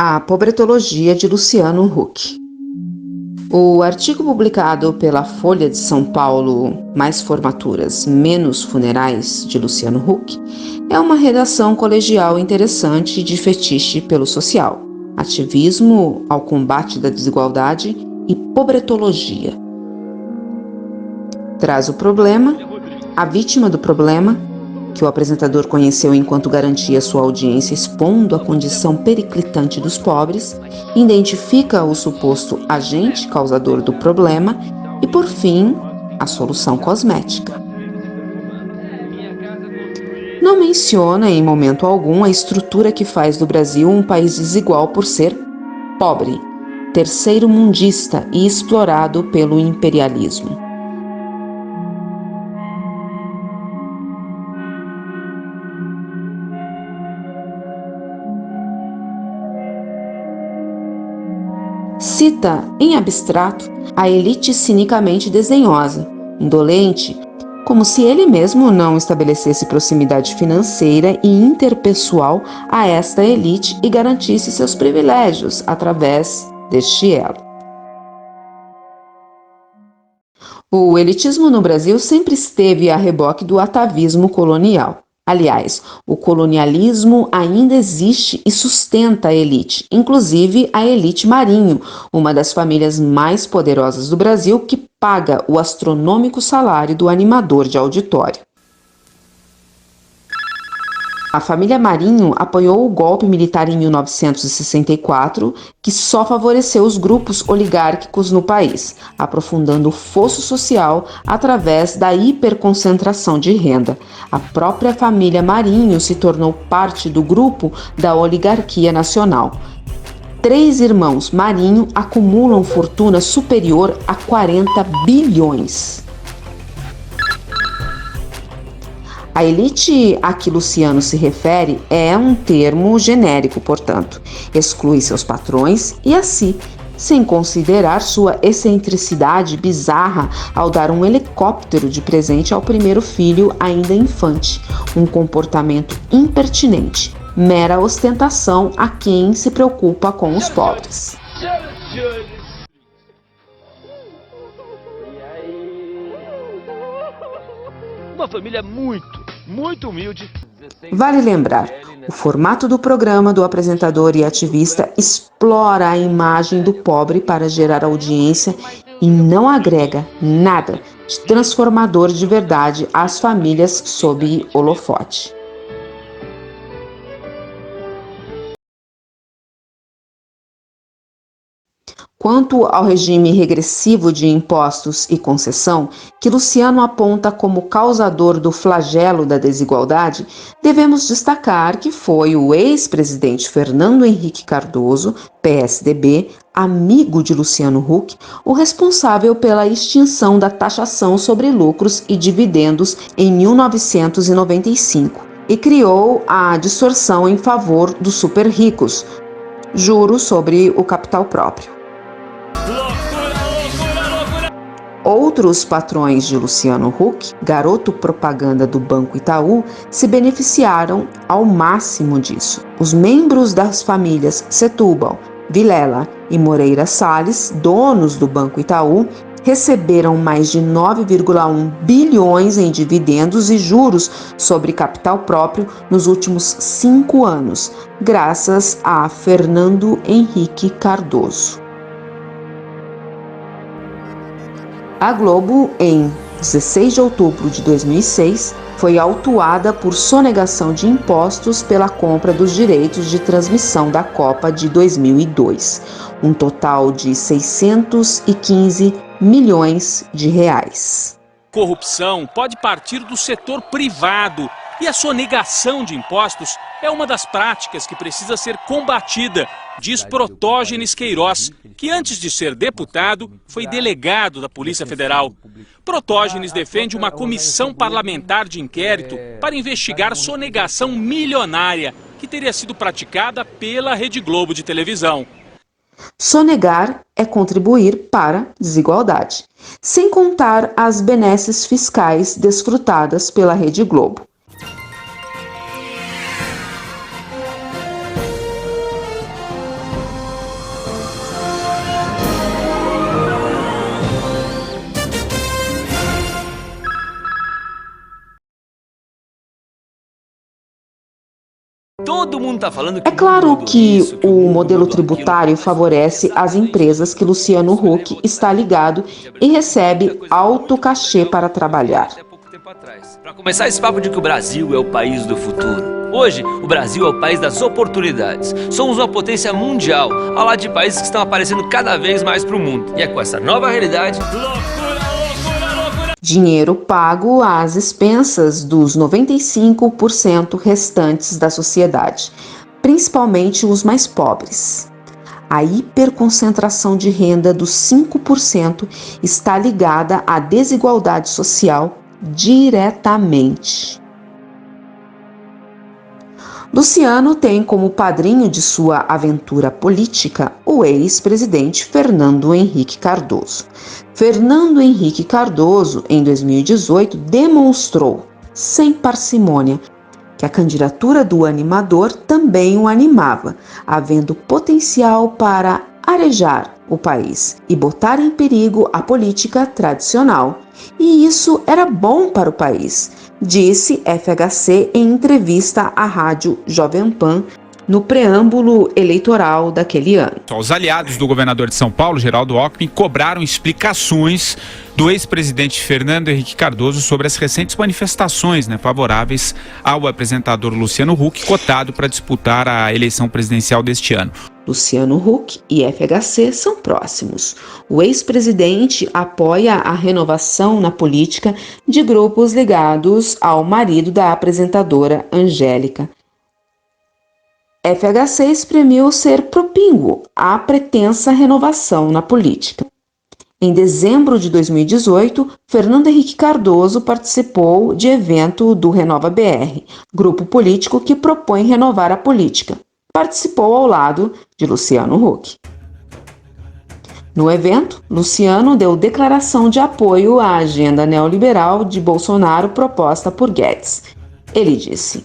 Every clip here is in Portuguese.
A Pobretologia de Luciano Huck. O artigo publicado pela Folha de São Paulo, Mais Formaturas, Menos Funerais, de Luciano Huck, é uma redação colegial interessante de fetiche pelo social, ativismo ao combate da desigualdade e pobretologia. Traz o problema, a vítima do problema, que o apresentador conheceu enquanto garantia sua audiência expondo a condição periclitante dos pobres, identifica o suposto agente causador do problema e, por fim, a solução cosmética. Não menciona em momento algum a estrutura que faz do Brasil um país desigual por ser pobre, terceiro-mundista e explorado pelo imperialismo. Cita, em abstrato, a elite cinicamente desdenhosa, indolente, como se ele mesmo não estabelecesse proximidade financeira e interpessoal a esta elite e garantisse seus privilégios através deste elo. O elitismo no Brasil sempre esteve a reboque do atavismo colonial. Aliás, o colonialismo ainda existe e sustenta a elite, inclusive a elite Marinho, uma das famílias mais poderosas do Brasil que paga o astronômico salário do animador de auditório. A família Marinho apoiou o golpe militar em 1964, que só favoreceu os grupos oligárquicos no país, aprofundando o fosso social através da hiperconcentração de renda. A própria família Marinho se tornou parte do grupo da oligarquia nacional. 3 irmãos Marinho acumulam fortuna superior a 40 bilhões. A elite a que Luciano se refere é um termo genérico, portanto, exclui seus patrões e a si, sem considerar sua excentricidade bizarra ao dar um helicóptero de presente ao primeiro filho ainda infante, um comportamento impertinente, mera ostentação a quem se preocupa com os pobres. Uma família muito humilde. Vale lembrar, o formato do programa do apresentador e ativista explora a imagem do pobre para gerar audiência e não agrega nada de transformador de verdade às famílias sob holofote. Quanto ao regime regressivo de impostos e concessão, que Luciano aponta como causador do flagelo da desigualdade, devemos destacar que foi o ex-presidente Fernando Henrique Cardoso, PSDB, amigo de Luciano Huck, o responsável pela extinção da taxação sobre lucros e dividendos em 1995 e criou a distorção em favor dos super-ricos, juros sobre o capital próprio. Outros patrões de Luciano Huck, garoto propaganda do Banco Itaú, se beneficiaram ao máximo disso. Os membros das famílias Setúbal, Vilela e Moreira Salles, donos do Banco Itaú, receberam mais de 9,1 bilhões em dividendos e juros sobre capital próprio nos últimos 5 anos, graças a Fernando Henrique Cardoso. A Globo, em 16 de outubro de 2006, foi autuada por sonegação de impostos pela compra dos direitos de transmissão da Copa de 2002, um total de 615 milhões de reais. Corrupção pode partir do setor privado e a sonegação de impostos é uma das práticas que precisa ser combatida, diz Protógenes Queiroz, que antes de ser deputado foi delegado da Polícia Federal. Protógenes defende uma comissão parlamentar de inquérito para investigar sonegação milionária que teria sido praticada pela Rede Globo de televisão. Sonegar é contribuir para a desigualdade, sem contar as benesses fiscais desfrutadas pela Rede Globo. Todo mundo tá falando que É claro que o modelo tributário favorece as empresas que Luciano Huck está ligado e recebe alto cachê para trabalhar. Para começar esse papo de que o Brasil é o país do futuro. Hoje, o Brasil é o país das oportunidades. Somos uma potência mundial, ao lado de países que estão aparecendo cada vez mais para o mundo. E é com essa nova realidade... Dinheiro pago às expensas dos 95% restantes da sociedade, principalmente os mais pobres. A hiperconcentração de renda dos 5% está ligada à desigualdade social diretamente. Luciano tem como padrinho de sua aventura política o ex-presidente Fernando Henrique Cardoso. Fernando Henrique Cardoso, em 2018, demonstrou, sem parcimônia, que a candidatura do animador também o animava, havendo potencial para arejar o país e botar em perigo a política tradicional. E isso era bom para o país, disse FHC em entrevista à rádio Jovem Pan no preâmbulo eleitoral daquele ano. Os aliados do governador de São Paulo, Geraldo Alckmin, cobraram explicações do ex-presidente Fernando Henrique Cardoso sobre as recentes manifestações favoráveis ao apresentador Luciano Huck, cotado para disputar a eleição presidencial deste ano. Luciano Huck e FHC são próximos. O ex-presidente apoia a renovação na política de grupos ligados ao marido da apresentadora Angélica. FHC exprimiu ser propíguo à pretensa renovação na política. Em dezembro de 2018, Fernando Henrique Cardoso participou de evento do Renova BR, grupo político que propõe renovar a política. Participou ao lado de Luciano Huck. No evento, Luciano deu declaração de apoio à agenda neoliberal de Bolsonaro proposta por Guedes. Ele disse: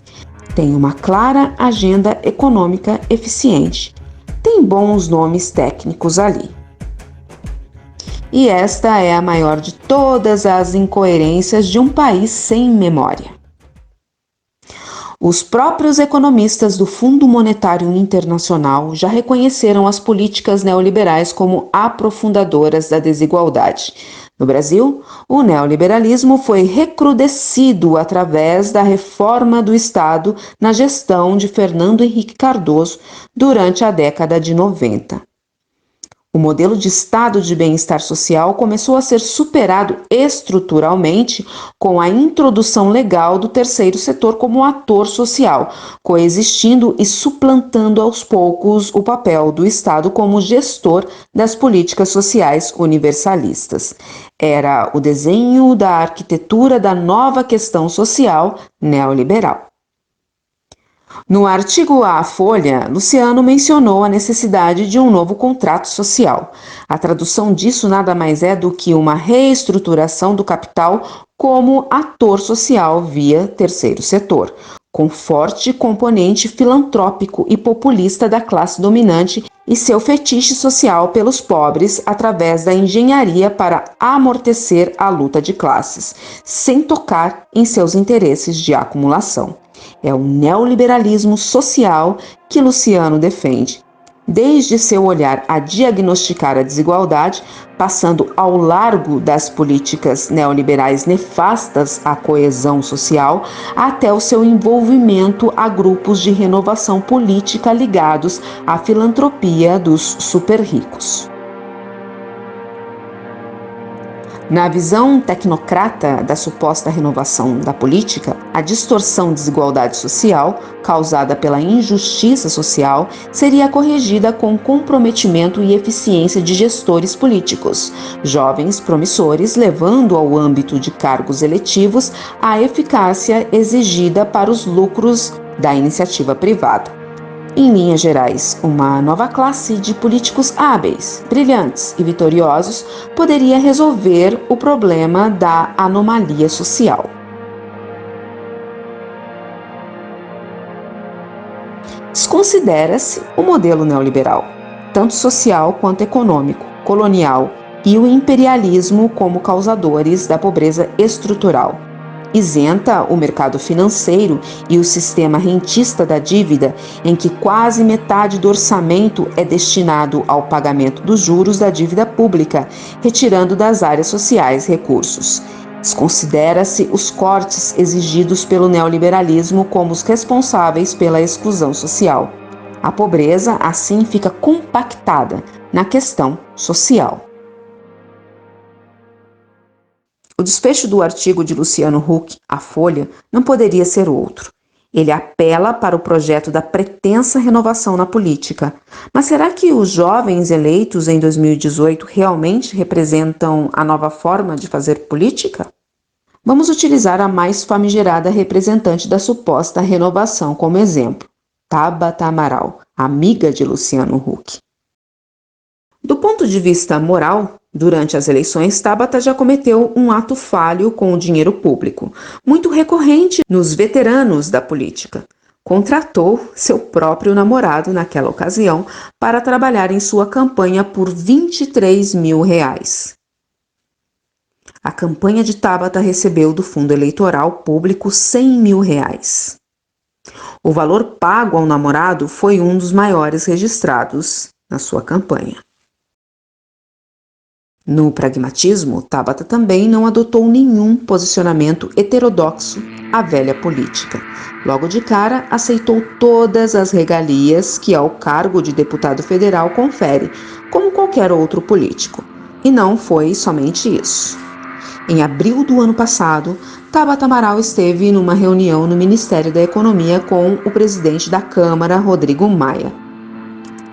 "Tem uma clara agenda econômica eficiente. Tem bons nomes técnicos ali." E esta é a maior de todas as incoerências de um país sem memória. Os próprios economistas do Fundo Monetário Internacional já reconheceram as políticas neoliberais como aprofundadoras da desigualdade. No Brasil, o neoliberalismo foi recrudescido através da reforma do Estado na gestão de Fernando Henrique Cardoso durante a década de 90. O modelo de Estado de bem-estar social começou a ser superado estruturalmente com a introdução legal do terceiro setor como ator social, coexistindo e suplantando aos poucos o papel do Estado como gestor das políticas sociais universalistas. Era o desenho da arquitetura da nova questão social neoliberal. No artigo à Folha, Luciano mencionou a necessidade de um novo contrato social. A tradução disso nada mais é do que uma reestruturação do capital como ator social via terceiro setor, com forte componente filantrópico e populista da classe dominante e seu fetiche social pelos pobres através da engenharia para amortecer a luta de classes, sem tocar em seus interesses de acumulação. É o neoliberalismo social que Luciano defende. Desde seu olhar a diagnosticar a desigualdade, passando ao largo das políticas neoliberais nefastas à coesão social, até o seu envolvimento a grupos de renovação política ligados à filantropia dos super-ricos. Na visão tecnocrata da suposta renovação da política, a distorção de desigualdade social, causada pela injustiça social, seria corrigida com comprometimento e eficiência de gestores políticos, jovens promissores, levando ao âmbito de cargos eletivos a eficácia exigida para os lucros da iniciativa privada. Em linhas gerais, uma nova classe de políticos hábeis, brilhantes e vitoriosos poderia resolver o problema da anomalia social. Desconsidera-se o modelo neoliberal, tanto social quanto econômico, colonial e o imperialismo como causadores da pobreza estrutural. Isenta o mercado financeiro e o sistema rentista da dívida, em que quase metade do orçamento é destinado ao pagamento dos juros da dívida pública, retirando das áreas sociais recursos. Desconsidera-se os cortes exigidos pelo neoliberalismo como os responsáveis pela exclusão social. A pobreza, assim, fica compactada na questão social. O desfecho do artigo de Luciano Huck, A Folha, não poderia ser outro. Ele apela para o projeto da pretensa renovação na política. Mas será que os jovens eleitos em 2018 realmente representam a nova forma de fazer política? Vamos utilizar a mais famigerada representante da suposta renovação como exemplo, Tabata Amaral, amiga de Luciano Huck. Do ponto de vista moral, durante as eleições, Tabata já cometeu um ato falho com o dinheiro público, muito recorrente nos veteranos da política. Contratou seu próprio namorado naquela ocasião para trabalhar em sua campanha por R$23 mil. A campanha de Tabata recebeu do fundo eleitoral público R$100 mil. O valor pago ao namorado foi um dos maiores registrados na sua campanha. No pragmatismo, Tabata também não adotou nenhum posicionamento heterodoxo à velha política. Logo de cara, aceitou todas as regalias que ao cargo de deputado federal confere, como qualquer outro político. E não foi somente isso. Em abril do ano passado, Tabata Amaral esteve numa reunião no Ministério da Economia com o presidente da Câmara, Rodrigo Maia.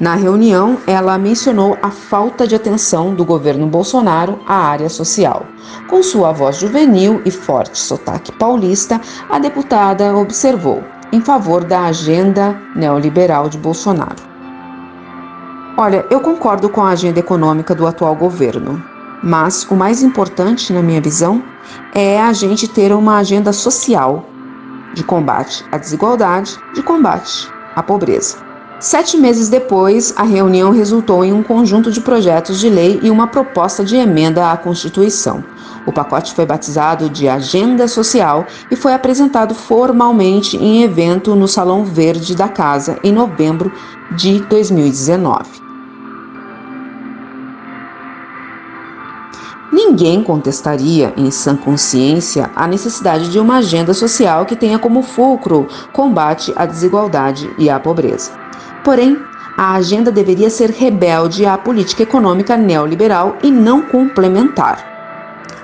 Na reunião, ela mencionou a falta de atenção do governo Bolsonaro à área social. Com sua voz juvenil e forte sotaque paulista, a deputada observou, em favor da agenda neoliberal de Bolsonaro. Olha, eu concordo com a agenda econômica do atual governo, mas o mais importante, na minha visão, é a gente ter uma agenda social de combate à desigualdade, de combate à pobreza. 7 meses depois, a reunião resultou em um conjunto de projetos de lei e uma proposta de emenda à Constituição. O pacote foi batizado de Agenda Social e foi apresentado formalmente em evento no Salão Verde da Casa em novembro de 2019. Ninguém contestaria, em sã consciência, a necessidade de uma agenda social que tenha como fulcro combate à desigualdade e à pobreza. Porém, a agenda deveria ser rebelde à política econômica neoliberal e não complementar.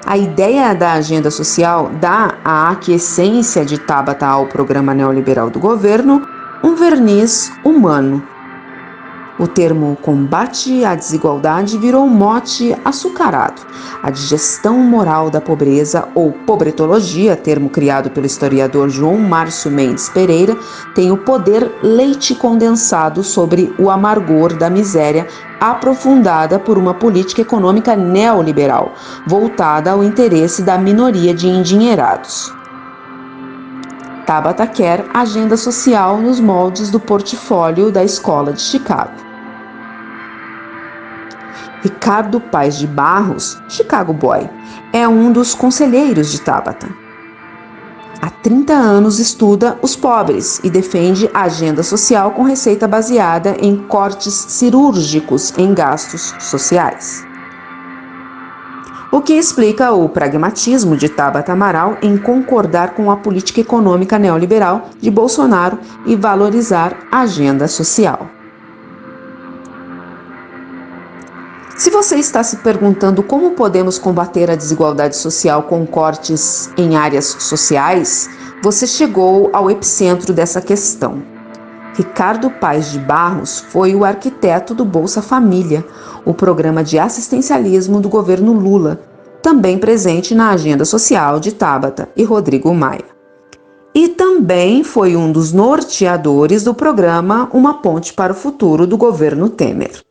A ideia da agenda social dá à aquiescência de Tabata ao programa neoliberal do governo um verniz humano. O termo combate à desigualdade virou um mote açucarado. A digestão moral da pobreza, ou pobretologia, termo criado pelo historiador João Márcio Mendes Pereira, tem o poder leite condensado sobre o amargor da miséria aprofundada por uma política econômica neoliberal, voltada ao interesse da minoria de endinheirados. Tabata quer agenda social nos moldes do portfólio da Escola de Chicago. Ricardo Paes de Barros, Chicago Boy, é um dos conselheiros de Tabata. Há 30 anos estuda os pobres e defende a agenda social com receita baseada em cortes cirúrgicos em gastos sociais. O que explica o pragmatismo de Tabata Amaral em concordar com a política econômica neoliberal de Bolsonaro e valorizar a agenda social. Se você está se perguntando como podemos combater a desigualdade social com cortes em áreas sociais, você chegou ao epicentro dessa questão. Ricardo Paes de Barros foi o arquiteto do Bolsa Família, o programa de assistencialismo do governo Lula, também presente na agenda social de Tabata e Rodrigo Maia. E também foi um dos norteadores do programa Uma Ponte para o Futuro do governo Temer.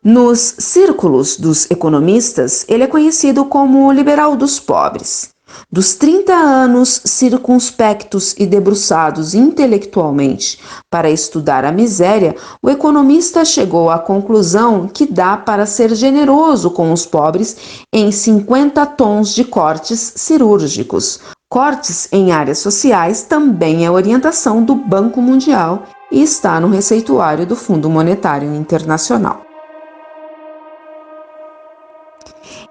Nos círculos dos economistas, ele é conhecido como o liberal dos pobres. Dos 30 anos circunspectos e debruçados intelectualmente para estudar a miséria, o economista chegou à conclusão que dá para ser generoso com os pobres em 50 tons de cortes cirúrgicos. Cortes em áreas sociais também é orientação do Banco Mundial e está no receituário do Fundo Monetário Internacional.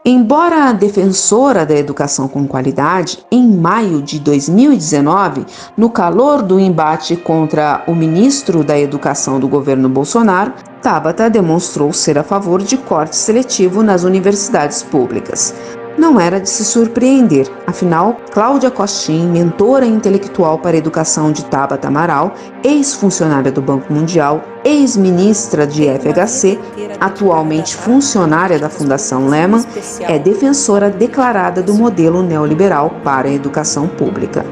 Embora defensora da educação com qualidade, em maio de 2019, no calor do embate contra o ministro da Educação do governo Bolsonaro, Tabata demonstrou ser a favor de corte seletivo nas universidades públicas. Não era de se surpreender, afinal, Cláudia Costin, mentora intelectual para a educação de Tabata Amaral, ex-funcionária do Banco Mundial, ex-ministra de FHC, atualmente funcionária da Fundação Lehman, é defensora declarada do modelo neoliberal para a educação pública.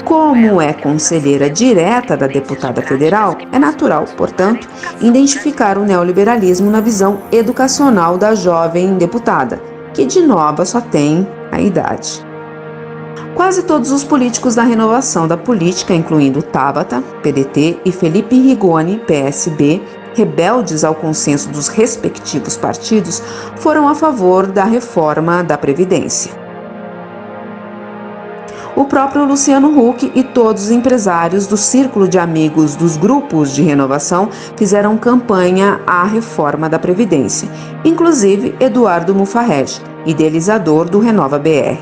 Como é conselheira direta da deputada federal, é natural, portanto, identificar o neoliberalismo na visão educacional da jovem deputada, que de nova só tem a idade. Quase todos os políticos da renovação da política, incluindo Tabata, PDT, e Felipe Rigoni, PSB, rebeldes ao consenso dos respectivos partidos, foram a favor da reforma da Previdência. O próprio Luciano Huck e todos os empresários do círculo de amigos dos grupos de renovação fizeram campanha à reforma da Previdência, inclusive Eduardo Mufarrege, idealizador do Renova BR.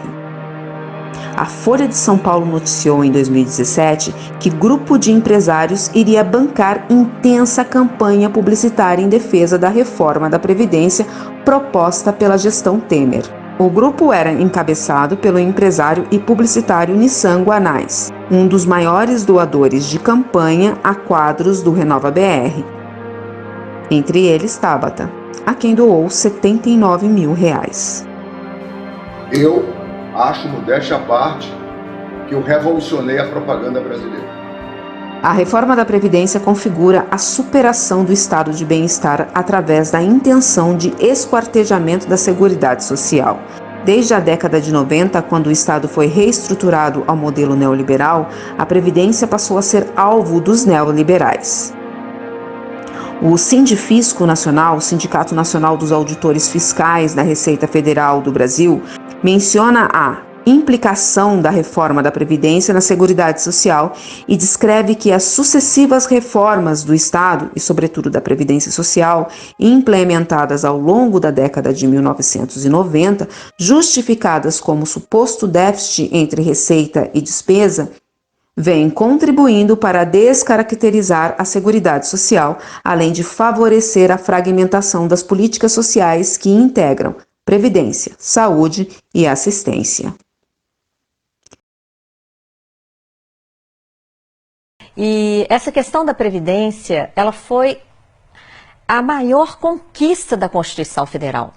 A Folha de São Paulo noticiou em 2017 que grupo de empresários iria bancar intensa campanha publicitária em defesa da reforma da Previdência proposta pela gestão Temer. O grupo era encabeçado pelo empresário e publicitário Nissan Guanais, um dos maiores doadores de campanha a quadros do Renova BR. Entre eles, Tabata, a quem doou R$79 mil. Eu acho, modéstia à parte, que eu revolucionei a propaganda brasileira. A reforma da Previdência configura a superação do estado de bem-estar através da intenção de esquartejamento da Seguridade Social. Desde a década de 90, quando o Estado foi reestruturado ao modelo neoliberal, a Previdência passou a ser alvo dos neoliberais. O Sindifisco Nacional, Sindicato Nacional dos Auditores Fiscais da Receita Federal do Brasil, menciona a implicação da reforma da Previdência na Seguridade Social e descreve que as sucessivas reformas do Estado, e sobretudo da Previdência Social, implementadas ao longo da década de 1990, justificadas como suposto déficit entre receita e despesa, vêm contribuindo para descaracterizar a Seguridade Social, além de favorecer a fragmentação das políticas sociais que integram previdência, saúde e assistência. E essa questão da Previdência, ela foi a maior conquista da Constituição Federal.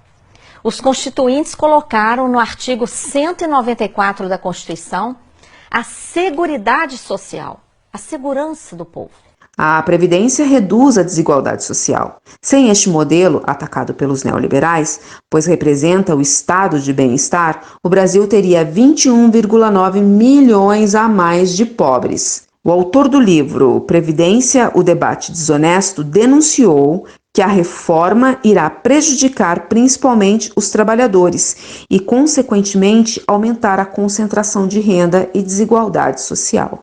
Os constituintes colocaram no artigo 194 da Constituição a Seguridade Social, a segurança do povo. A Previdência reduz a desigualdade social. Sem este modelo, atacado pelos neoliberais, pois representa o estado de bem-estar, o Brasil teria 21,9 milhões a mais de pobres. O autor do livro Previdência, o debate desonesto, denunciou que a reforma irá prejudicar principalmente os trabalhadores e, consequentemente, aumentar a concentração de renda e desigualdade social.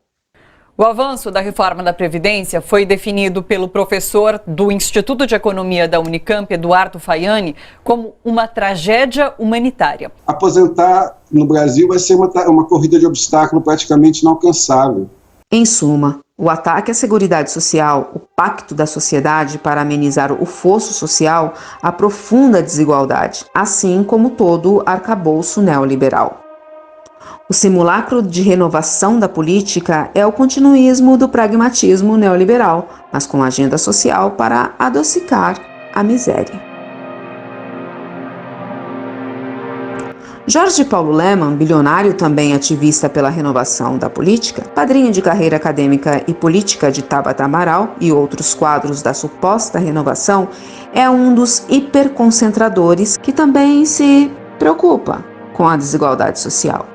O avanço da reforma da Previdência foi definido pelo professor do Instituto de Economia da Unicamp, Eduardo Faiani, como uma tragédia humanitária. Aposentar no Brasil vai ser uma corrida de obstáculo praticamente inalcançável. Em suma, o ataque à Seguridade Social, o pacto da sociedade para amenizar o fosso social, aprofunda a desigualdade, assim como todo o arcabouço neoliberal. O simulacro de renovação da política é o continuismo do pragmatismo neoliberal, mas com agenda social para adocicar a miséria. Jorge Paulo Lemann, bilionário também ativista pela renovação da política, padrinho de carreira acadêmica e política de Tabata Amaral e outros quadros da suposta renovação, é um dos hiperconcentradores que também se preocupa com a desigualdade social.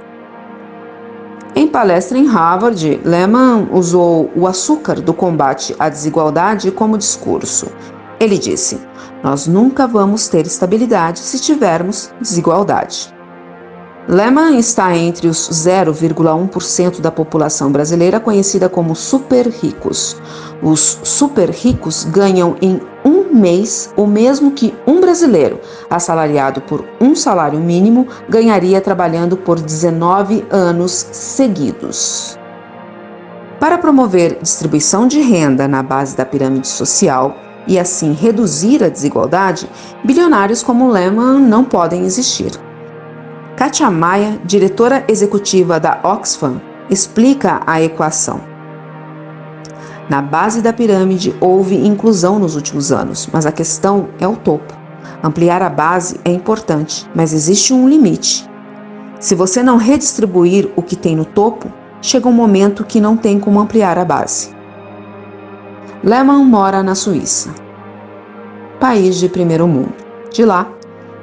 Em palestra em Harvard, Lehman usou o açúcar do combate à desigualdade como discurso. Ele disse: "Nós nunca vamos ter estabilidade se tivermos desigualdade." Lehman está entre os 0,1% da população brasileira conhecida como super ricos. Os super ricos ganham em um mês o mesmo que um brasileiro, assalariado por um salário mínimo, ganharia trabalhando por 19 anos seguidos. Para promover distribuição de renda na base da pirâmide social e assim reduzir a desigualdade, bilionários como Lehman não podem existir. Kátia Maia, diretora executiva da Oxfam, explica a equação. Na base da pirâmide houve inclusão nos últimos anos, mas a questão é o topo. Ampliar a base é importante, mas existe um limite. Se você não redistribuir o que tem no topo, chega um momento que não tem como ampliar a base. Lehman mora na Suíça, país de primeiro mundo. De lá,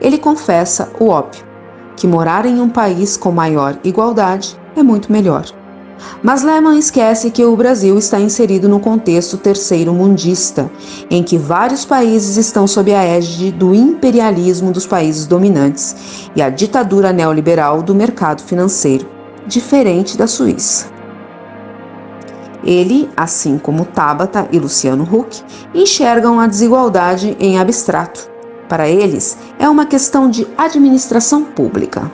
ele confessa o óbvio, que morar em um país com maior igualdade é muito melhor. Mas Lehman esquece que o Brasil está inserido no contexto terceiro-mundista, em que vários países estão sob a égide do imperialismo dos países dominantes e a ditadura neoliberal do mercado financeiro, diferente da Suíça. Ele, assim como Tabata e Luciano Huck, enxergam a desigualdade em abstrato. Para eles, é uma questão de administração pública.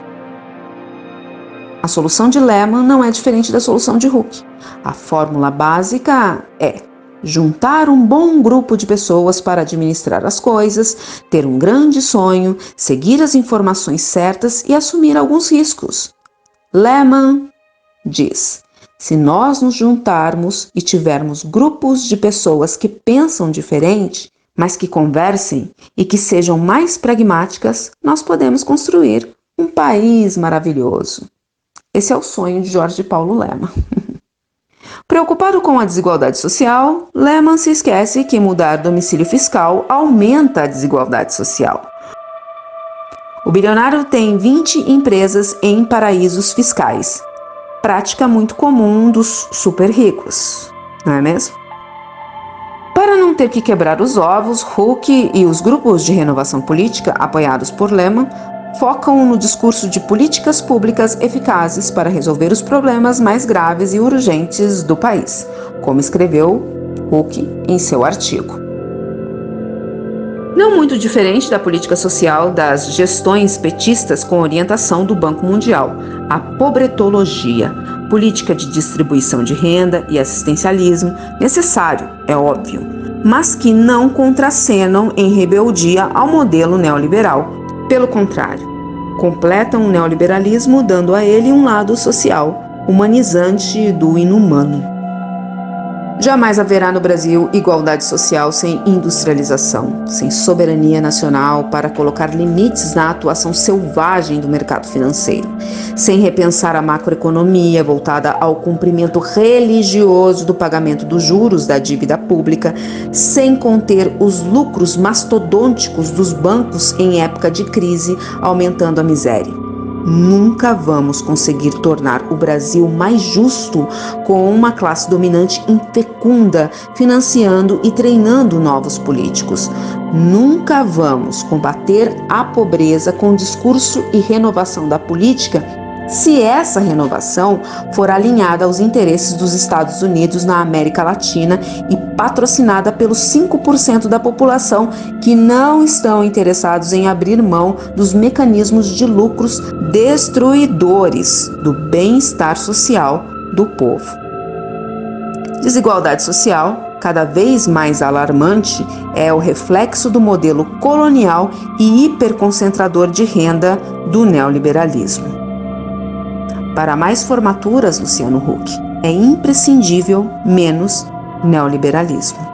A solução de Lehman não é diferente da solução de Huck. A fórmula básica é juntar um bom grupo de pessoas para administrar as coisas, ter um grande sonho, seguir as informações certas e assumir alguns riscos. Lehman diz: se nós nos juntarmos e tivermos grupos de pessoas que pensam diferente, mas que conversem e que sejam mais pragmáticas, nós podemos construir um país maravilhoso. Esse é o sonho de Jorge Paulo Lehmann. Preocupado com a desigualdade social, Lehmann se esquece que mudar domicílio fiscal aumenta a desigualdade social. O bilionário tem 20 empresas em paraísos fiscais, prática muito comum dos super ricos, não é mesmo? Para não ter que quebrar os ovos, Huck e os grupos de renovação política, apoiados por Lehmann, focam no discurso de políticas públicas eficazes para resolver os problemas mais graves e urgentes do país, como escreveu Huck em seu artigo. Não muito diferente da política social das gestões petistas com orientação do Banco Mundial, a pobretologia, política de distribuição de renda e assistencialismo, necessário, é óbvio, mas que não contracenam em rebeldia ao modelo neoliberal. Pelo contrário, completam o neoliberalismo dando a ele um lado social, humanizante do inumano. Jamais haverá no Brasil igualdade social sem industrialização, sem soberania nacional para colocar limites na atuação selvagem do mercado financeiro, sem repensar a macroeconomia voltada ao cumprimento religioso do pagamento dos juros da dívida pública, sem conter os lucros mastodônticos dos bancos em época de crise, aumentando a miséria. Nunca vamos conseguir tornar o Brasil mais justo com uma classe dominante infecunda, financiando e treinando novos políticos. Nunca vamos combater a pobreza com discurso e renovação da política se essa renovação for alinhada aos interesses dos Estados Unidos na América Latina e patrocinada pelos 5% da população que não estão interessados em abrir mão dos mecanismos de lucros destruidores do bem-estar social do povo. Desigualdade social, cada vez mais alarmante, é o reflexo do modelo colonial e hiperconcentrador de renda do neoliberalismo. Para mais formaturas, Luciano Huck, é imprescindível menos neoliberalismo.